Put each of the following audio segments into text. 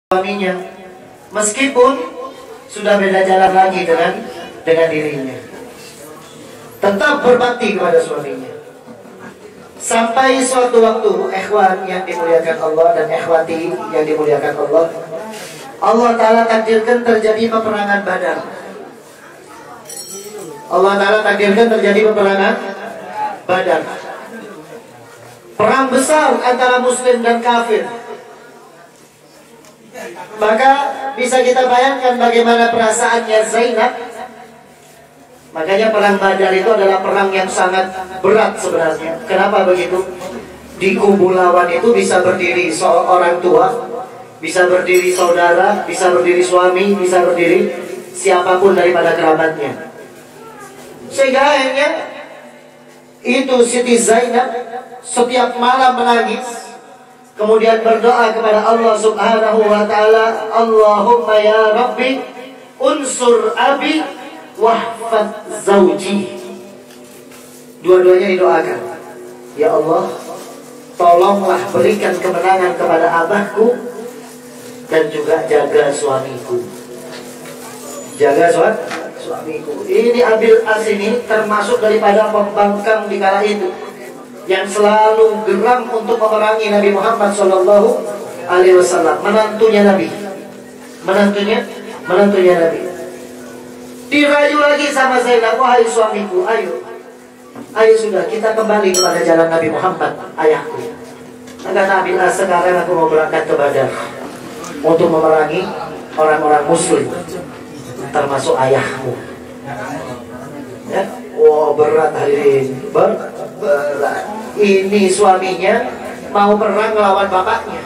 suaminya, meskipun sudah beda jalan lagi dengan dirinya, tetap berbakti kepada suaminya sampai suatu waktu. Ikhwan yang dimuliakan Allah dan ikhwati yang dimuliakan Allah, Allah Ta'ala takdirkan terjadi peperangan Badar. Allah Ta'ala takdirkan terjadi peperangan Badar, perang besar antara muslim dan kafir. Maka bisa kita bayangkan bagaimana perasaannya Zainab. Makanya perang Badar itu adalah perang yang sangat berat sebenarnya. Kenapa begitu? Di kubu lawan itu bisa berdiri orang tua, bisa berdiri saudara, bisa berdiri suami, bisa berdiri siapapun daripada kerabatnya. Sehingga akhirnya itu Siti Zainab setiap malam menangis, kemudian berdoa kepada Allah Subhanahu wa Ta'ala, Allahumma ya Rabbi unsur abi wahfad zawji. Dua-duanya didoakan, ya Allah, tolonglah berikan kemenangan kepada abahku dan juga jaga suamiku. Jaga suamiku. Ini Abil As ini termasuk daripada pembangkang di kala itu, yang selalu geram untuk memerangi Nabi Muhammad Sallallahu Alaihi Wasallam, menantunya Nabi, menantunya Nabi. Dirayu lagi sama Zainab, wahai suamiku, ayo sudah kita kembali kepada jalan Nabi Muhammad, ayahku. Kata Nabi, sekarang aku mau berangkat ke Badar untuk memerangi orang-orang Muslim, termasuk ayahmu. Ya, berat hadirin, berat. Ini suaminya mau perang melawan bapaknya.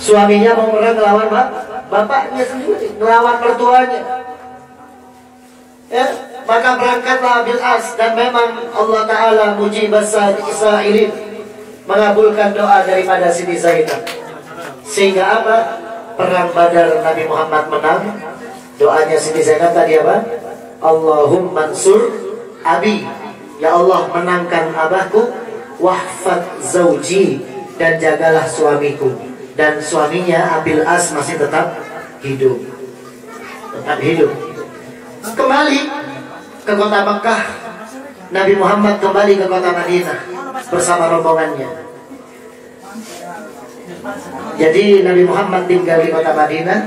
Suaminya mau perang melawan bapaknya sendiri, melawan mertuanya. Ya, maka berangkatlah Abil As, dan memang Allah Ta'ala mujibas sa'ilin, mengabulkan doa daripada Siti Zainab. Sehingga apa? Perang Badar Nabi Muhammad menang. Doanya Siti Zainab tadi apa? Allahumma ansur abi, ya Allah menangkan abahku, wahfad zauji, dan jagalah suamiku. Dan suaminya Abil As masih tetap hidup. Kembali ke kota Mekah, Nabi Muhammad kembali ke kota Madinah bersama rombongannya. Jadi Nabi Muhammad tinggal di kota Madinah,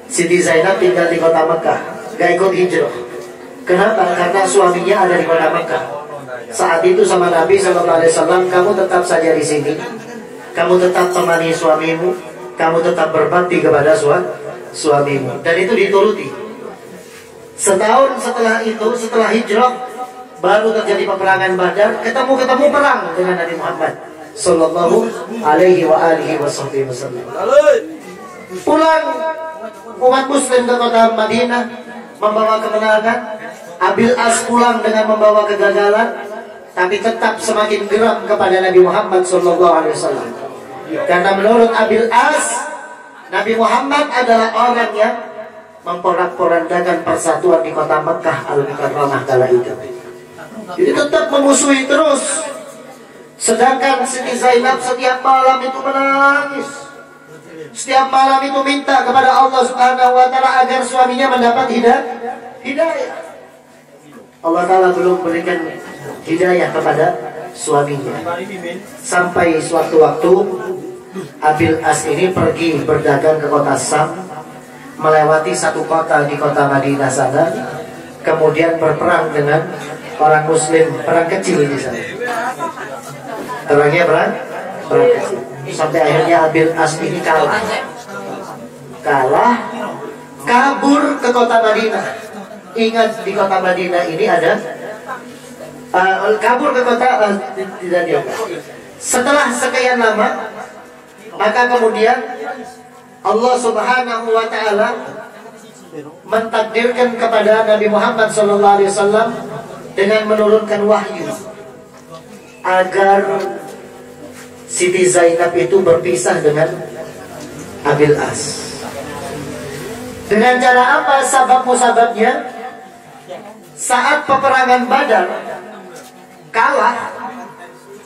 Siti Zainab tinggal di kota Mekah, gak ikut hijrah. Kenapa? Karena suaminya ada di kota Mekah. Saat itu sama Nabi SAW, kamu tetap saja di sini, kamu tetap temani suamimu, kamu tetap berbakti kepada suamimu. Dan itu dituruti. Setahun setelah itu, setelah hijrah, baru terjadi peperangan Badar. Ketemu perang dengan Nabi Muhammad Sallallahu Alaihi Wasallam. Pulang umat Muslim ke kota Madinah membawa kemenangan. Abil As pulang dengan membawa kegagalan, tapi tetap semakin geram kepada Nabi Muhammad SAW. Karena menurut Abil As, Nabi Muhammad adalah orang yang memporak-porandakan persatuan di kota Mekah Al-Mukarramah kala itu. Jadi tetap memusuhi terus. Sedangkan Siti Zainab setiap malam itu menangis, setiap malam itu minta kepada Allah Subhanahu wa Ta'ala agar suaminya mendapat hidayah. Allah Ta'ala belum berikan hidayah kepada suaminya. Sampai suatu waktu Abil As ini pergi berdagang ke kota Sam, melewati satu kota di kota Madinah sana, kemudian berperang dengan orang Muslim, perang kecil di sana. Perangnya perang kecil. Sampai akhirnya Abil As ini kalah, kabur ke kota Madinah. Ingat, di kota Madinah ini ada kabur ke kota tidak dia. Setelah sekian lama, maka kemudian Allah Subhanahu wa Ta'ala mentakdirkan kepada Nabi Muhammad SAW dengan menurunkan wahyu agar Siti Zainab itu berpisah dengan Abil As. Dengan cara apa? Sabab-musababnya, saat peperangan Badar kalah,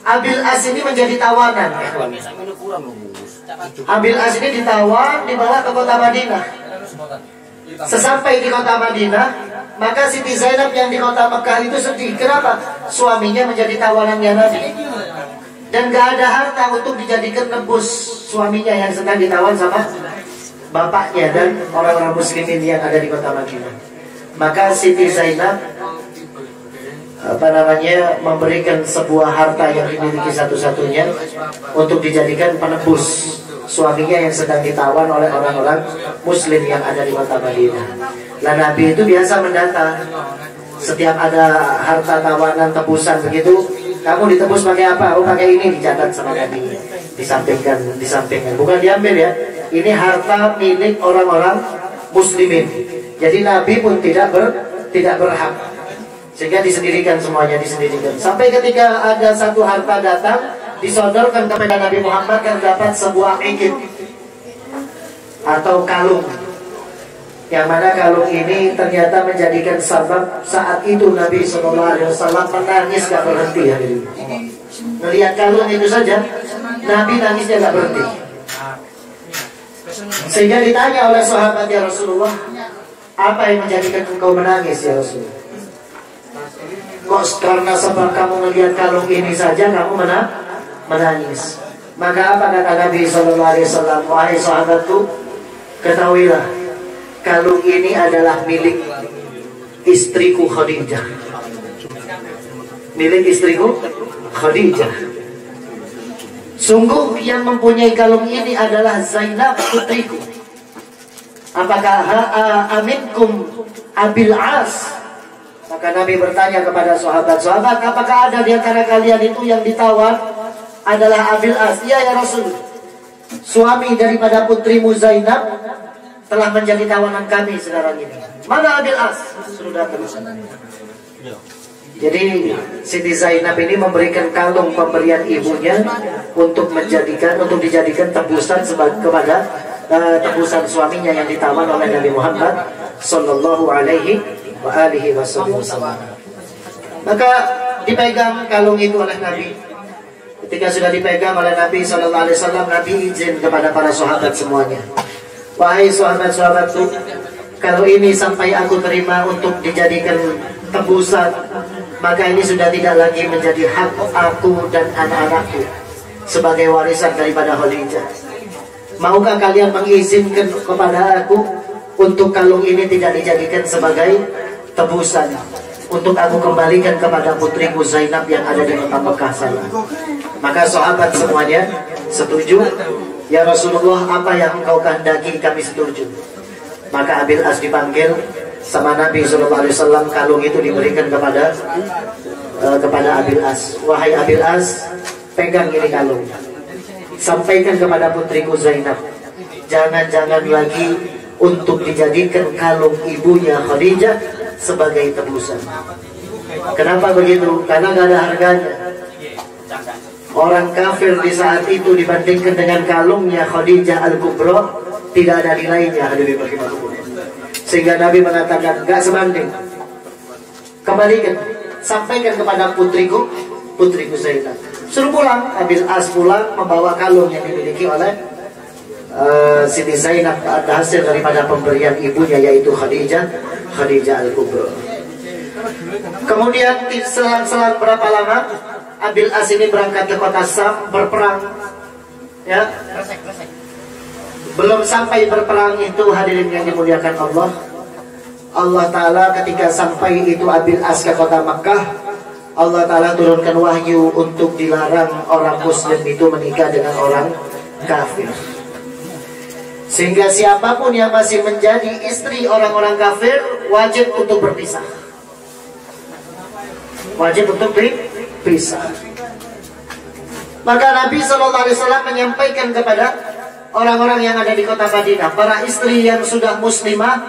Abil As ini menjadi tawanan. Abil As ini ditawan, dibawa ke kota Madinah. Sesampai di kota Madinah, maka Siti Zainab yang di kota Mekah itu sedih. Kenapa? Suaminya menjadi tawanannya Nabi, dan gak ada harta untuk dijadikan nebus suaminya yang sedang ditawan sama bapaknya dan orang-orang muslimin yang ada di kota Madinah. Maka Siti Zainab memberikan sebuah harta yang dimiliki satu-satunya untuk dijadikan penebus suaminya yang sedang ditawan oleh orang-orang muslim yang ada di kota Madinah. Nah, Nabi itu biasa mendata. Setiap ada harta tawanan tebusan begitu, kamu ditebus pakai apa? Oh, pakai ini, dicatat sama Nabi. Disampingkan. Bukan diambil ya. Ini harta milik orang-orang muslimin. Jadi Nabi pun tidak berhak. Sehingga disendirikan semuanya, disendirikan. Sampai ketika ada satu harta datang, disodorkan kepada Nabi Muhammad, yang dapat sebuah ikit atau kalung, yang mana kalung ini ternyata menjadikan sebab saat itu Nabi SAW menangis gak berhenti hari ini. Melihat kalung itu saja, Nabi nangisnya gak berhenti. Sehingga ditanya oleh sahabat, ya Rasulullah, apa yang menjadikan engkau menangis ya Rasulullah? Kok karena sebab kamu melihat kalung ini saja kamu menangis? Maka apa kata Nabi SAW? Wahai sahabatku, ketahuilah, kalung ini adalah milik istriku Khadijah. Milik istriku Khadijah. Sungguh yang mempunyai kalung ini adalah Zainab putriku. Apakah aminkum Abil As? Maka Nabi bertanya kepada sahabat-sahabat, apakah ada di antara kalian itu yang ditawan adalah Abil As? Iya ya Rasul, suami daripada putrimu Zainab telah menjadi tawanan kami sekarang ini. Mana Abil As? Sudah terus. Jadi Siti Zainab ini memberikan kalung pemberian ibunya untuk dijadikan tebusan kepada tebusan suaminya yang ditawan oleh Nabi Muhammad Sallallahu Alaihi Wasallam. Maka dipegang kalung itu oleh Nabi. Ketika sudah dipegang oleh Nabi Sallallahu Alaihi Wasallam, Nabi izin kepada para sahabat semuanya, wahai sahabat-sahabatku, kalau ini sampai aku terima untuk dijadikan tebusan, maka ini sudah tidak lagi menjadi hak aku dan anak-anakku sebagai warisan daripada Khadijah. Maukah kalian mengizinkan kepada aku untuk kalung ini tidak dijadikan sebagai tebusan, untuk aku kembalikan kepada putriku Zainab yang ada di kota Mekah sana? Maka sahabat semuanya setuju. Ya Rasulullah, apa yang engkau kehendaki kami setuju. Maka Abil As dipanggil sama Nabi SAW. Kalung itu diberikan kepada Abil As. Wahai Abil As, pegang ini kalung, sampaikan kepada putriku Zainab, jangan-jangan lagi untuk dijadikan kalung ibunya Khadijah sebagai tebusan. Kenapa begitu? Karena gak ada harganya. Orang kafir di saat itu dibandingkan dengan kalungnya Khadijah Al-Kubra tidak ada nilainya, hadirin rahimakumullah. Sehingga Nabi mengatakan gak sebanding. Kembalikan, sampaikan kepada putriku Zainab. Suruh pulang. Abil As pulang membawa kalung yang dimiliki oleh Siti Zainab, hasil daripada pemberian ibunya, yaitu Khadijah Al-Kubra. Kemudian selang berapa lama Abil As ini berangkat ke kota Sam berperang, ya. Belum sampai berperang itu, hadirin yang dimuliakan Allah Ta'ala ketika sampai itu Abil As ke kota Makkah, Allah Ta'ala turunkan wahyu untuk dilarang orang muslim itu menikah dengan orang kafir. Sehingga siapapun yang masih menjadi istri orang-orang kafir wajib untuk berpisah. Wajib untuk berpisah. Maka Nabi SAW menyampaikan kepada orang-orang yang ada di kota Madinah, para istri yang sudah muslimah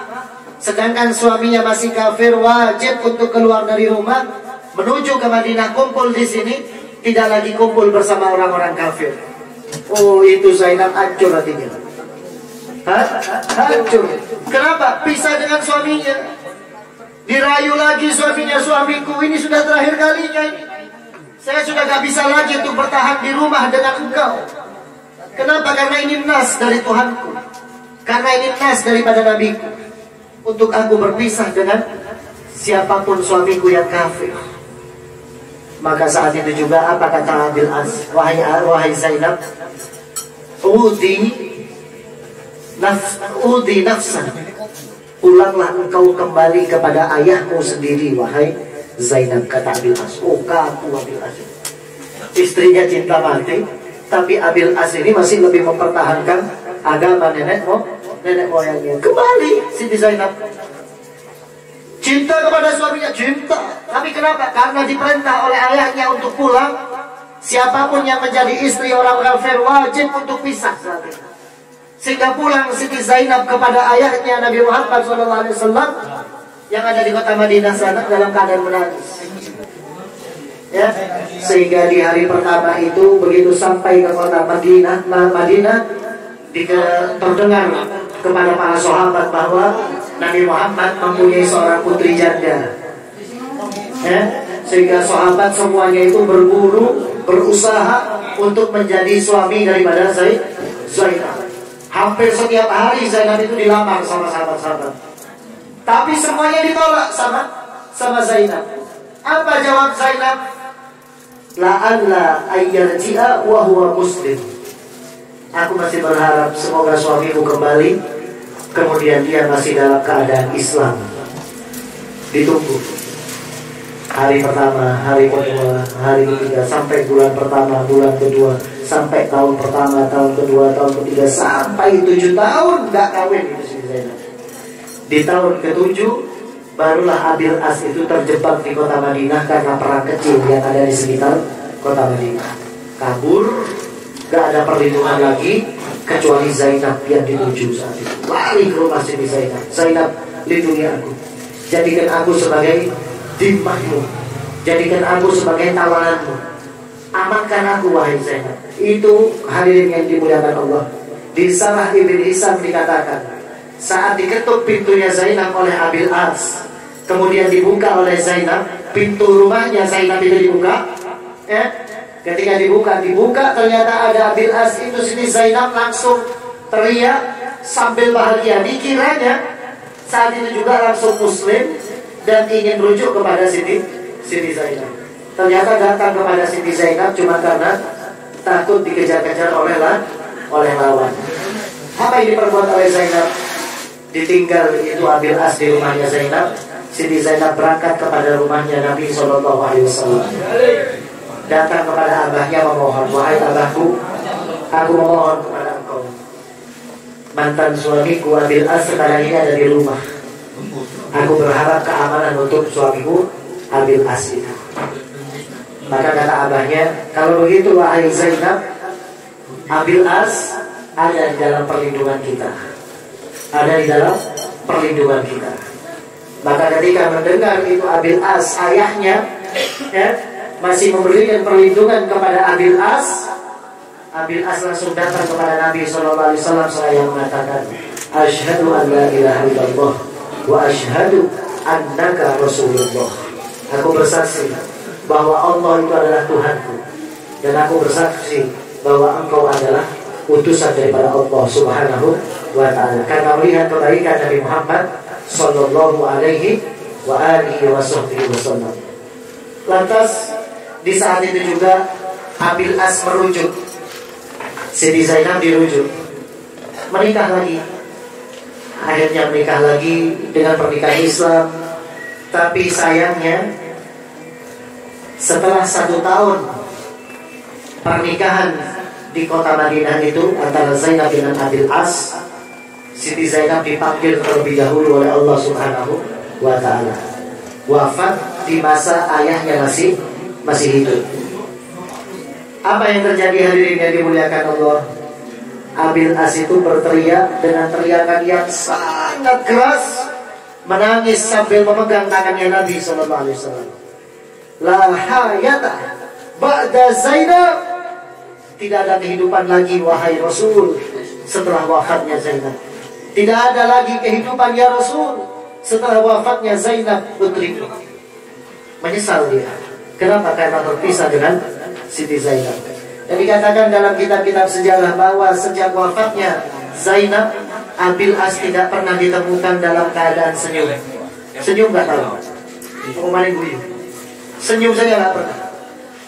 sedangkan suaminya masih kafir, wajib untuk keluar dari rumah menuju ke Madinah, kumpul di sini, tidak lagi kumpul bersama orang-orang kafir. Oh, itu Zainab hancur hatinya. Hancur. Kenapa? Pisah dengan suaminya. Dirayu lagi suaminya, suamiku ini sudah terakhir kalinya ini. Saya sudah gak bisa lagi untuk bertahan di rumah dengan engkau. Kenapa? Karena ini nas dari Tuhanku. Karena ini nas daripada nabiku. Untuk aku berpisah dengan siapapun suamiku yang kafir. Maka saat itu juga apa kata Abil As? Wahai Zainab, Udi nafsan. Pulanglah engkau kembali kepada ayahmu sendiri, wahai Zainab, kata Abil As. Oh, kaku Abil As. Istrinya cinta mati, tapi Abil As ini masih lebih mempertahankan agama nenek moyangnya. Kembali Siti Zainab. Cinta kepada suaminya, cinta. Tapi kenapa? Karena diperintah oleh ayahnya untuk pulang. Siapapun yang menjadi istri orang kafir wajib untuk pisah saat itu. Sehingga pulang Siti Zainab kepada ayahnya Nabi Muhammad SAW yang ada di kota Madinah sana dalam keadaan menangis. Ya, sehingga di hari pertama itu begitu sampai ke kota Madinah terdengar kepada para sahabat bahwa Nabi Muhammad mempunyai seorang putri janda. Ya, sehingga sahabat semuanya itu berburu, berusaha untuk menjadi suami daripada Zainab. Hampir setiap hari Zainab itu dilamar sama sahabat-sahabat. Tapi semuanya ditolak sama Zainab. Apa jawab Zainab? La'alla ayyarji'a wa huwa muslim. Aku masih berharap semoga suamiku kembali, kemudian dia masih dalam keadaan Islam. Ditunggu. Hari pertama, hari kedua, hari ketiga, sampai bulan pertama, bulan kedua, sampai tahun pertama, tahun kedua, tahun ketiga, sampai 7 tahun gak kawin itu si Zainab. Di tahun ke-7 barulah Abil As itu terjebak di kota Madinah karena perang kecil yang ada di sekitar kota Madinah. Kabur, gak ada perlindungan lagi kecuali Zainab yang dituju saat itu. Lari ke rumah Siti Zainab. Zainab, lindungi aku. Jadikan aku sebagai dimahmu. Jadikan aku sebagai tawananmu. Amankan aku wahai Zainab. Itu hadirin yang dimuliakan Allah. Di Sarah Ibn Hisam dikatakan, saat diketuk pintunya Zainab oleh Abil As, kemudian dibuka oleh Zainab, pintu rumahnya Zainab itu dibuka. Ketika dibuka, ternyata ada Abil As itu. Sini Zainab langsung teriak sambil bahagia. Dikiranya saat itu juga langsung muslim dan ingin merujuk kepada Siti Zainab. Ternyata datang kepada Siti Zainab cuma karena takut dikejar-kejar oleh lawan. Apa yang diperbuat oleh Zainab? Ditinggal itu Abil As di rumahnya Zainab. Siti Zainab berangkat kepada rumahnya Nabi SAW. Datang kepada abahnya memohon, wahai abahku, aku memohon kepada engkau. Mantan suamiku Abil As sekarang ini ada di rumah. Aku berharap keamanan untuk suamiku Abil As itu. Maka kata abahnya, kalau begitu wahai Zainab, Abil As ada di dalam perlindungan kita. Ada di dalam perlindungan kita. Maka ketika mendengar itu Abil As, ayahnya masih memberikan perlindungan kepada Abil As, Abil As langsung datang kepada Nabi SAW seraya mengatakan, Asyhadu an la ilaha illallah wa asyhadu annaka Rasulullah. Aku bersaksi bahwa Allah itu adalah Tuhanku, dan aku bersaksi bahwa engkau adalah utusan daripada Allah Subhanahu wa ta'ala. Karena melihat kebaikan Nabi Muhammad sallallahu alaihi wa alihi wasallam. Lantas di saat itu juga Abil As merujuk, Siti Zainab dirujuk, menikah lagi. Akhirnya menikah lagi dengan pernikahan Islam. Tapi sayangnya setelah 1 tahun pernikahan di kota Madinah itu antara Zainab dengan Abil As, Siti Zainab dipanggil terlebih dahulu oleh Allah Subhanahu wa ta'ala. Wafat di masa ayahnya masih hidup. Apa yang terjadi hadirin yang dimuliakan Allah? Abil As itu berteriak dengan teriakan yang sangat keras, menangis sambil memegang tangannya Nabi SAW. La hayata ba'da Zainab. Tidak ada kehidupan lagi wahai Rasul setelah wafatnya Zainab. Tidak ada lagi kehidupan ya Rasul setelah wafatnya Zainab putriku. Menyesal dia. Kenapa? Karena berpisah dengan Siti Zainab. Dan dikatakan dalam kitab-kitab sejarah bahwa sejak wafatnya Zainab, Abil As tidak pernah ditemukan dalam keadaan senyum. Senyum nggak tahu. Kemarin gue senyum saja nggak pernah.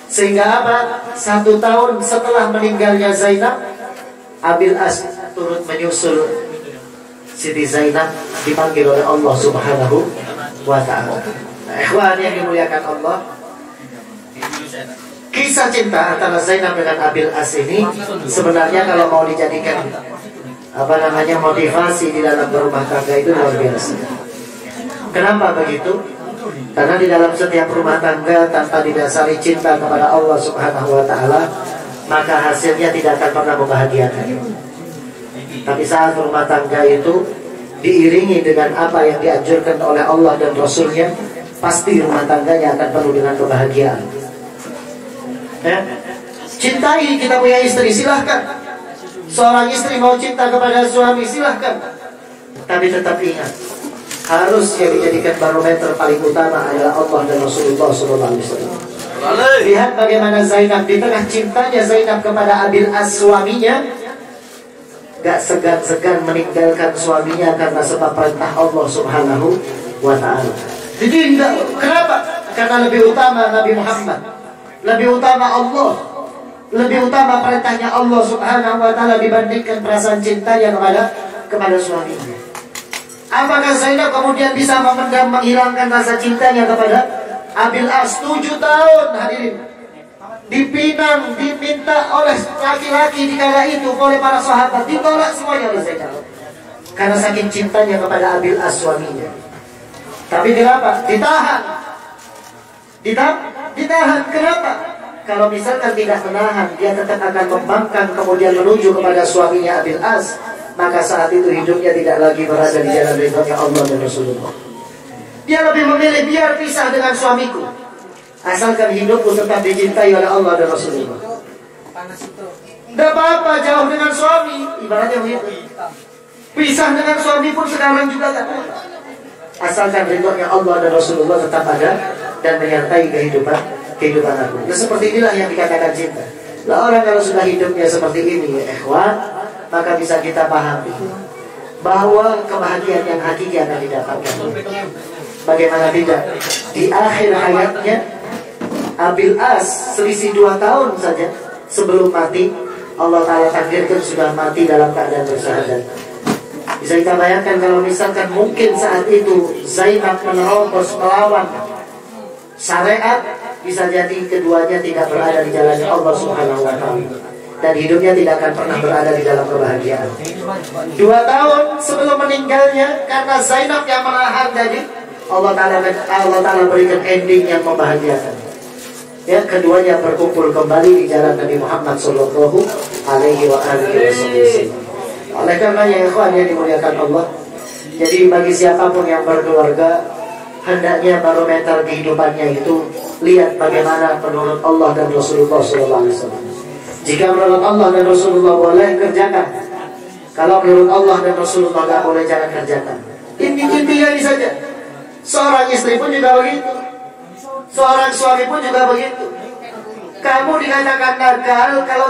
Sehingga apa? 1 tahun setelah meninggalnya Zainab, Abil As turut menyusul Siti Zainab, dipanggil oleh Allah Subhanahu wa Ta'ala. Nah, ikhwan yang dimuliakan Allah, kisah cinta antara Zainab dengan Abil As ini sebenarnya kalau mau dijadikan motivasi di dalam berumah tangga itu luar biasa. Kenapa begitu? Karena di dalam setiap rumah tangga tanpa didasari cinta kepada Allah Subhanahu wa Ta'ala, maka hasilnya tidak akan pernah membahagiakan. Tapi saat rumah tangga itu diiringi dengan apa yang dianjurkan oleh Allah dan Rasulnya, pasti rumah tangganya akan penuh dengan kebahagiaan. Ya? Cintai, kita punya istri, silahkan. Seorang istri mau cinta kepada suami, silahkan. Tapi tetap ingat, harus yang dijadikan barometer paling utama adalah Allah dan Rasulullah SAW. Lihat bagaimana Zainab di tengah cintanya Zainab kepada Abil As suaminya, gak segan-segan meninggalkan suaminya karena sebab perintah Allah Subhanahu wa Ta'ala. Ditinggal. Kenapa? Karena lebih utama Nabi Muhammad, lebih utama Allah, lebih utama perintahnya Allah Subhanahu wa Ta'ala dibandingkan perasaan cintanya kepada suaminya. Apakah Zainab kemudian bisa memendam, menghilangkan rasa cintanya kepada Abil As? 7 tahun hadirin dipinang, diminta oleh laki-laki di kala itu oleh para sahabat, ditolak semuanya oleh Zainab karena saking cintanya kepada Abil As suaminya. Tapi kenapa? Ditahan. Kenapa? Kalau misalkan tidak menahan, dia tetap akan membangkang kemudian menuju kepada suaminya Abil As, maka saat itu hidupnya tidak lagi berada di jalan ridhonya Allah dan Rasulullah. Dia lebih memilih biar pisah dengan suamiku, asalkan hidupku tetap dicintai oleh Allah dan Rasulullah. Tidak apa-apa jauh dengan suami, ibaratnya begitu. Pisah dengan suami pun sekarang juga tak apa, asalkan ridhonya Allah dan Rasulullah tetap ada dan menyertai kehidupan aku. Nah, seperti inilah yang dikatakan cinta. Nah, orang kalau sudah hidupnya seperti ini, ya ikhwan, maka bisa kita pahami bahwa kebahagiaan yang hakiki akan didapatkan. Bagaimana tidak? Di akhir hayatnya Abil As, selisih 2 tahun saja sebelum mati, Allah Ta'ala takdirkan sudah mati dalam keadaan bersyahadat. Bisa kita bayangkan kalau misalkan mungkin saat itu Zainab menerobos melawan syariat, bisa jadi keduanya tidak berada di jalannya Allah Subhanahu wa Ta'ala, dan hidupnya tidak akan pernah berada di dalam kebahagiaan. 2 tahun sebelum meninggalnya, karena Zainab yang menahan tadi, Allah Ta'ala berikan ending yang membahagiakan. Ya, keduanya berkumpul kembali di jalan Nabi Muhammad Sallallahu Alaihi Wasallam. Oleh karena yang ikhwan yang dimuliakan Allah, jadi bagi siapapun yang berkeluarga, hendaknya barometer kehidupannya itu lihat bagaimana menurut Allah dan Rasulullah SAW. Jika menurut Allah dan Rasulullah boleh, kerjakan. Kalau menurut Allah dan Rasulullah tidak boleh, jangan kerjakan. Inti-intinya ini saja. Seorang istri pun juga begitu, seorang suami pun juga begitu. Kamu dikatakan nakal kalau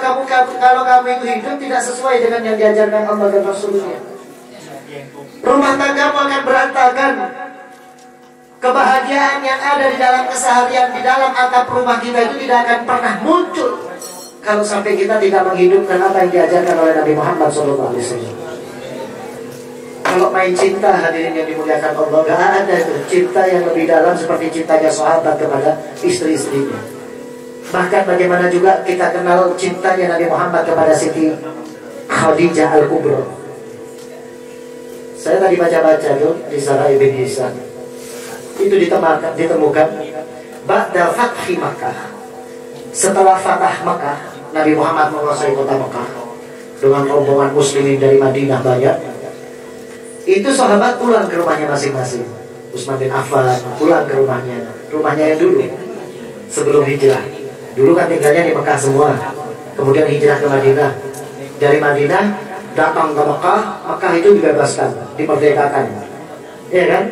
kamu itu hidup tidak sesuai dengan yang diajarkan Allah dan Rasulnya. Rumah tanggamu akan berantakan. Kebahagiaan yang ada di dalam keseharian, di dalam atap rumah kita itu tidak akan pernah muncul kalau sampai kita tidak menghidupkan apa yang diajarkan oleh Nabi Muhammad SAW. Kalau main cinta, hadirin yang dimuliakan Allah, gak ada itu cinta yang lebih dalam seperti cintanya sahabat kepada istri-istrinya. Bahkan bagaimana juga kita kenal cintanya Nabi Muhammad kepada Siti Khadijah Al-Kubra. Saya tadi baca-baca tuh di Sarah Ibn Hisan, itu ditemukan ba'da fathi Makkah, setelah fatah Makkah, Nabi Muhammad menguasai kota Makkah dengan rombongan muslimin dari Madinah banyak. Itu sahabat pulang ke rumahnya masing-masing. Utsman bin Affan pulang ke rumahnya yang dulu sebelum hijrah. Dulu kan tinggalnya di Mekah semua, kemudian hijrah ke Madinah. Dari Madinah datang ke Mekah, Mekah itu dibebaskan, dimerdekakan, ya kan?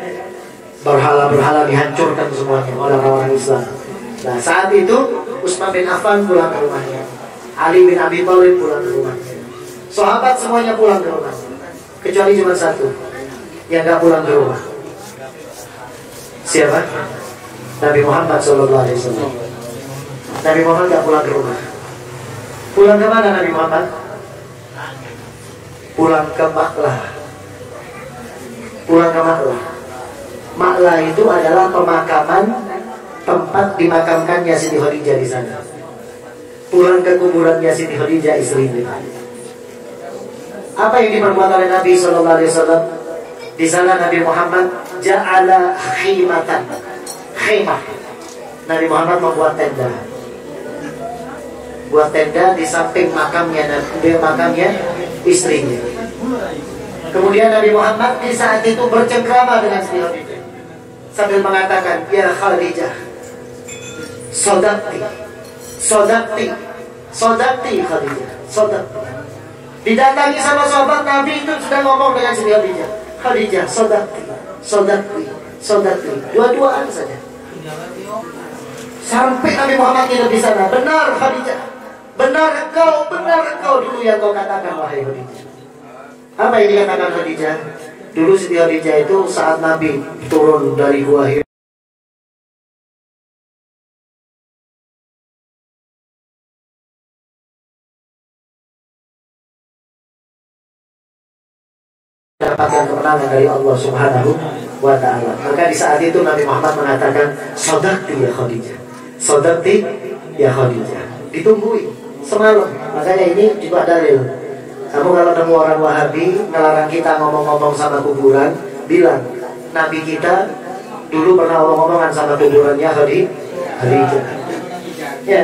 Berhala-berhala dihancurkan semuanya oleh orang-orang Islam. Nah saat itu Utsman bin Affan pulang ke rumahnya, Ali bin Abi Thalib pulang ke rumahnya, sahabat semuanya pulang ke rumah, kecuali cuma satu yang gak pulang ke rumah. Siapa? Nabi Muhammad SAW. Nabi Muhammad gak pulang ke rumah. Pulang ke mana Nabi Muhammad? Pulang ke Maklah. Pulang ke Maklah. Maklah itu adalah pemakaman, tempat dimakamkannya Siti Khadijah di sana. Pulang ke kuburannya Siti Khadijah istrinya. Apa yang diperbuat oleh Nabi SAW? Di sana Nabi Muhammad ja'ala khimatan. Khimah. Nabi Muhammad membuat tenda. Buat tenda di samping makamnya istrinya. Kemudian Nabi Muhammad di saat itu bercengkrama dengan Siti Khadijah sambil mengatakan, ya Khadijah, sodakti, sodakti, sodakti Khadijah, sodakti. Didatangi sama sahabat Nabi itu sudah ngomong dengan Siti Khadijah, Khadijah, sodakti, sodakti, sodakti, dua-duaan saja. Sampai Nabi Muhammad tidak di sana, benar Khadijah, benar engkau dulu yang kau katakan wahai Khadijah. Apa yang dikatakan Khadijah? Dulu Siti Khadijah itu saat Nabi turun dari Gua Hira, dapatkan kemenangan dari Allah Subhanahu wa Ta'ala. Maka di saat itu Nabi Muhammad mengatakan, sodakti ya Khadijah, sodakti ya Khadijah. Ditungguin semalam. Makanya ini juga dalil. Kamu kalau nemu orang Wahabi ngelarang kita ngomong-ngomong sama kuburan, bilang Nabi kita dulu pernah ngomong-ngomongan sama kuburannya Khadijah. Ya,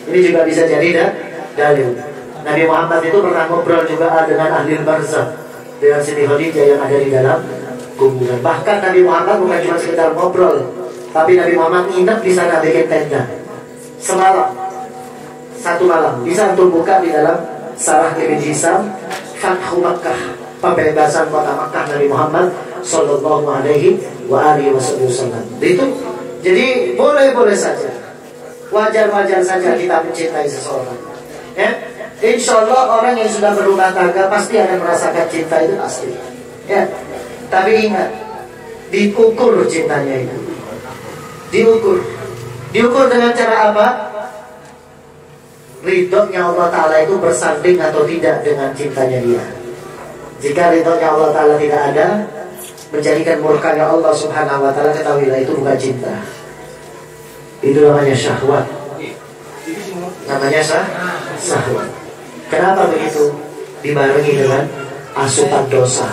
ini juga bisa jadi dalil. Nabi Muhammad itu pernah ngobrol juga dengan ahli barzakh, dengan Siti Khadijah yang ada di dalam kuburan. Bahkan Nabi Muhammad bukan cuma sekedar ngobrol, tapi Nabi Muhammad nginep di sana bikin tenda semalam, satu malam. Bisa untuk buka di dalam Sarah Ibn Hisam, Fathu Makkah, pembebasan kota Makkah Nabi Muhammad Sallallahu Alaihi Wasallam. Itu jadi boleh-boleh saja, wajar-wajar saja kita mencintai seseorang. Ya, insya Allah orang yang sudah berumah tangga pasti akan merasakan cinta itu pasti. Ya, tapi ingat, diukur cintanya itu, diukur dengan cara apa? Ridhonya Allah Ta'ala itu bersanding atau tidak dengan cintanya dia. Jika ridhonya Allah Ta'ala tidak ada, menjadikan murkanya Allah Subhanahu wa Ta'ala, ketahuilah itu bukan cinta. Itu namanya syahwat. Namanya syahwat. Kenapa begitu? Dibarengi dengan asupan dosa,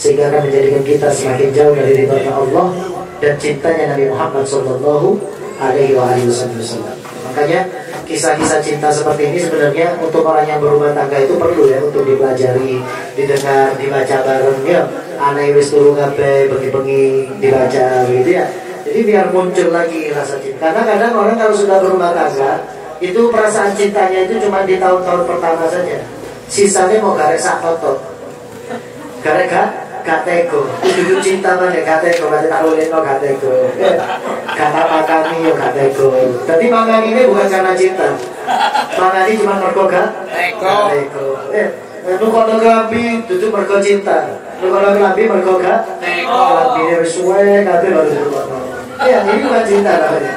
sehingga akan menjadikan kita semakin jauh dari ridhonya Allah dan cintanya Nabi Muhammad Sallallahu Alaihi Wasallam. Makanya kisah-kisah cinta seperti ini sebenarnya untuk orang yang berumah tangga itu perlu ya, untuk dipelajari, didengar, dibaca bareng ya. Aneh wis turu kabeh bengi-bengi dibaca gitu ya. Jadi biar muncul lagi rasa cinta. Karena kadang orang kalau sudah berumah tangga itu perasaan cintanya itu cuma di tahun-tahun pertama saja. Sisanya mau garek sak toto. Garek gak teko. Itu cinta mana gak teko, berarti tak boleh no gak teko. Kata pakani yo gak teko. Jadi mangan ini bukan karena cinta. Mangan ini cuma mergo gak teko. Lu kalau kelambi itu mergo cinta. Lu kalau kelambi mergo gak teko. Kelambi wis suwe kabeh baru dirupakan. Ya, ini bukan cinta namanya.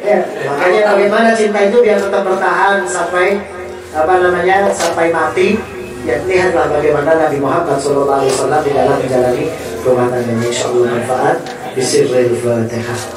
Ya, makanya bagaimana cinta itu biar tetap bertahan sampai sampai mati. Ya, lihatlah bagaimana Nabi Muhammad SAW di dalam menjalani rumah tangganya. Insyaallah manfaat. Bismillahirrahmanirrahim.